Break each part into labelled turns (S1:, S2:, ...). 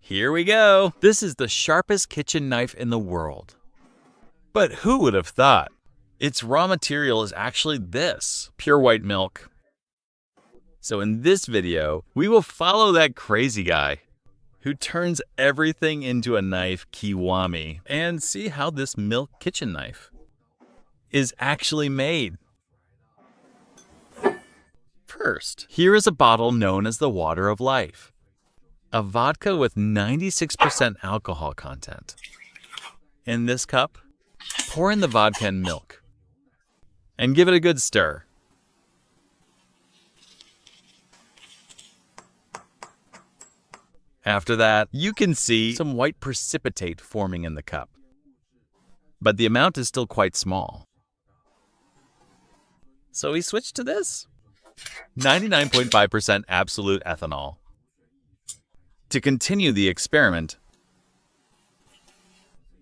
S1: Here we go. This is the sharpest kitchen knife in the world. But who would have thought? Its raw material is actually this, pure white milk. So in this video, we will follow that crazy guy who turns everything into a knife kiwami and see how this milk kitchen knife is actually made. First, here is a bottle known as the water of life, a vodka with 96% alcohol content. In this cup, pour in the vodka and milk and give it a good stir. After that, you can see some white precipitate forming in the cup, but the amount is still quite small. So we switch to this, 99.5% absolute ethanol. To continue the experiment,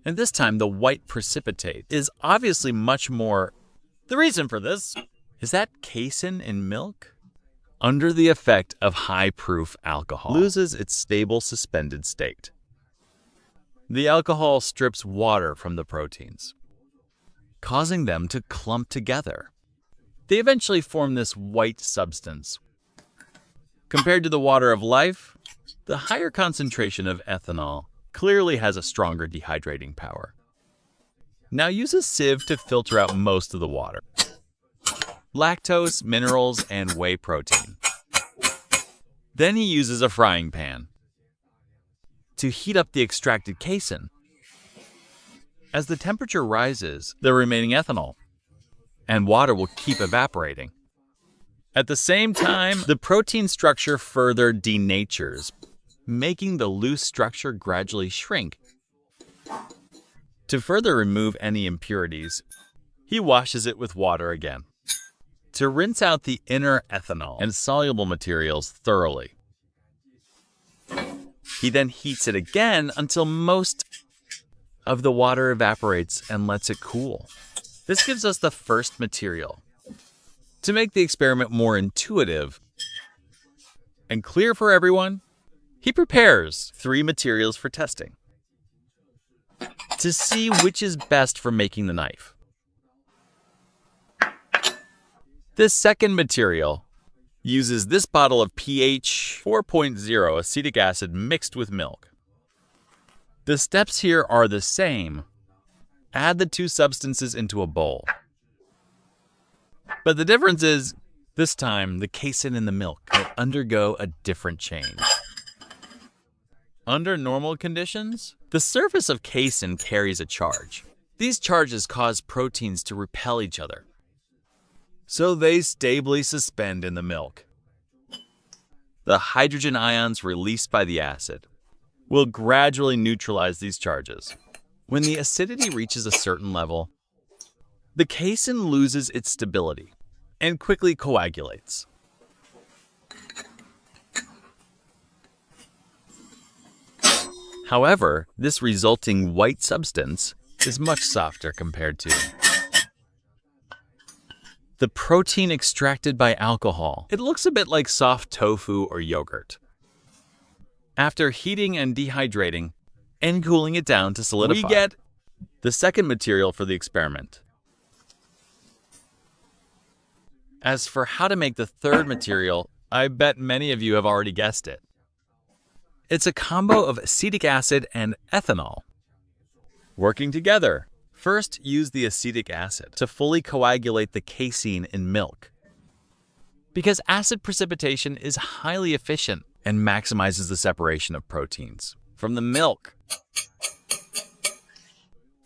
S1: and this time the white precipitate is obviously much more. The reason for this is that casein in milk, under the effect of high-proof alcohol, loses its stable suspended state. The alcohol strips water from the proteins, causing them to clump together. They eventually form this white substance. Compared to the water of life, the higher concentration of ethanol clearly has a stronger dehydrating power. Now use a sieve to filter out most of the water, lactose, minerals, and whey protein. Then he uses a frying pan to heat up the extracted casein. As the temperature rises, the remaining ethanol and water will keep evaporating. At the same time, the protein structure further denatures, making the loose structure gradually shrink. To further remove any impurities, he washes it with water again to rinse out the inner ethanol and soluble materials thoroughly. He then heats it again until most of the water evaporates and lets it cool. This gives us the first material. To make the experiment more intuitive and clear for everyone, he prepares 3 materials for testing to see which is best for making the knife. This second material uses this bottle of pH 4.0 acetic acid mixed with milk. The steps here are the same. Add the 2 substances into a bowl. But the difference is, this time the casein in the milk will undergo a different change. Under normal conditions, the surface of casein carries a charge. These charges cause proteins to repel each other, so they stably suspend in the milk. The hydrogen ions released by the acid will gradually neutralize these charges. When the acidity reaches a certain level, the casein loses its stability and quickly coagulates. However, this resulting white substance is much softer compared to the protein extracted by alcohol. It looks a bit like soft tofu or yogurt. After heating and dehydrating and cooling it down to solidify, we get the second material for the experiment. As for how to make the third material, I bet many of you have already guessed it. It's a combo of acetic acid and ethanol working together. First, use the acetic acid to fully coagulate the casein in milk, because acid precipitation is highly efficient and maximizes the separation of proteins from the milk.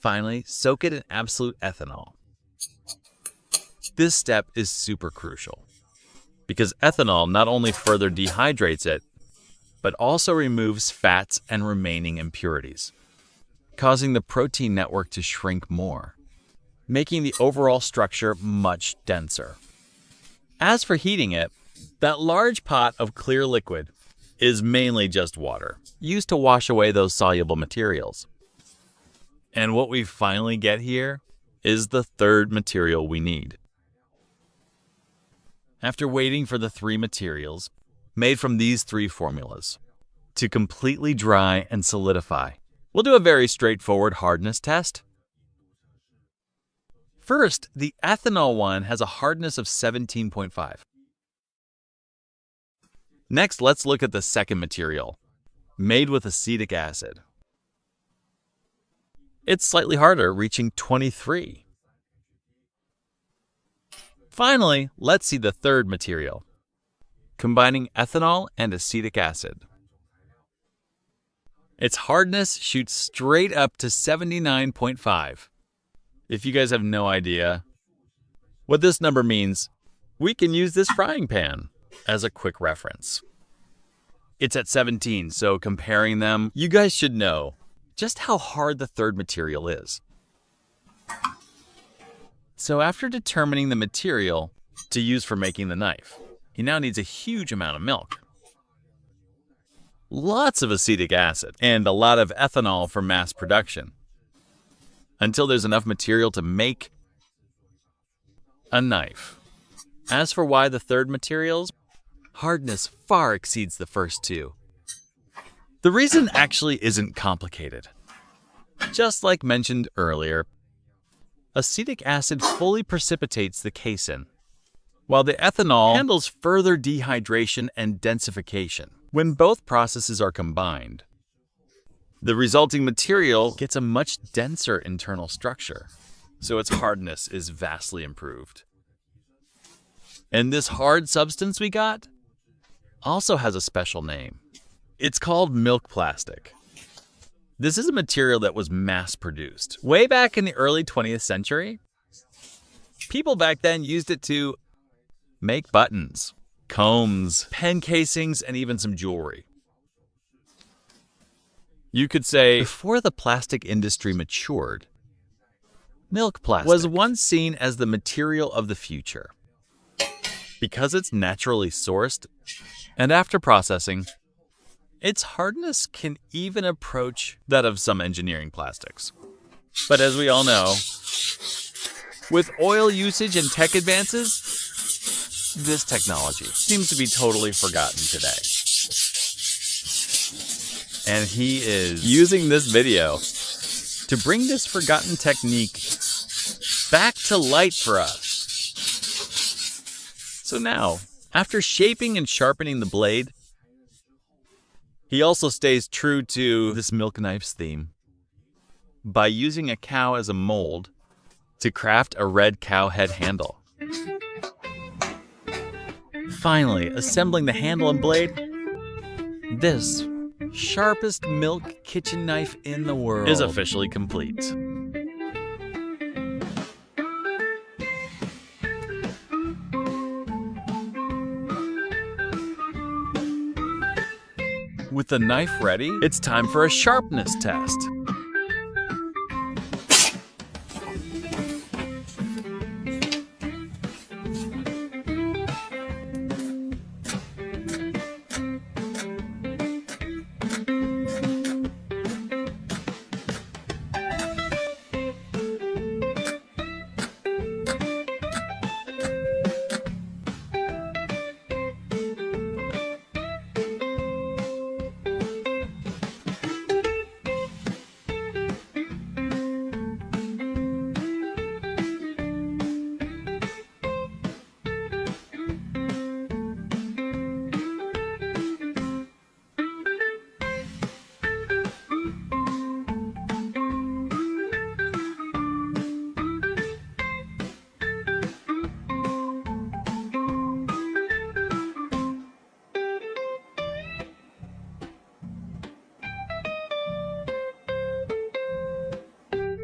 S1: Finally, soak it in absolute ethanol. This step is super crucial because ethanol not only further dehydrates it, but also removes fats and remaining impurities, causing the protein network to shrink more, making the overall structure much denser. As for heating it, that large pot of clear liquid is mainly just water, used to wash away those soluble materials. And what we finally get here is the third material we need. After waiting for the 3 materials made from these 3 formulas to completely dry and solidify. We'll do a very straightforward hardness test. First, the ethanol one has a hardness of 17.5. Next, let's look at the second material, made with acetic acid. It's slightly harder, reaching 23. Finally, let's see the third material, combining ethanol and acetic acid. Its hardness shoots straight up to 79.5. If you guys have no idea what this number means, we can use this frying pan as a quick reference. It's at 17, so comparing them, you guys should know just how hard the third material is. So after determining the material to use for making the knife, he now needs a huge amount of milk, lots of acetic acid, and a lot of ethanol for mass production, until there's enough material to make a knife. As for why the third material's hardness far exceeds the first two, the reason actually isn't complicated. Just like mentioned earlier, acetic acid fully precipitates the casein, while the ethanol handles further dehydration and densification. When both processes are combined, the resulting material gets a much denser internal structure, so its hardness is vastly improved. And this hard substance we got also has a special name. It's called milk plastic. This is a material that was mass-produced. Way back in the early 20th century, people back then used it to make buttons, combs, pen casings, and even some jewelry. You could say, before the plastic industry matured, milk plastic was once seen as the material of the future. Because it's naturally sourced, and after processing, its hardness can even approach that of some engineering plastics. But as we all know, with oil usage and tech advances, this technology seems to be totally forgotten today. And he is using this video to bring this forgotten technique back to light for us. So now, after shaping and sharpening the blade, he also stays true to this milk knife's theme by using a cow as a mold to craft a red cow head handle. Finally, assembling the handle and blade, this sharpest milk kitchen knife in the world is officially complete. With the knife ready, it's time for a sharpness test.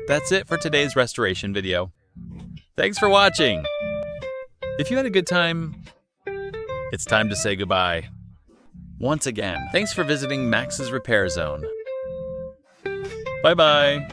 S1: That's it for today's restoration video. Thanks for watching. If you had a good time, it's time to say goodbye. Once again, thanks for visiting Max's Repair Zone. Bye-bye.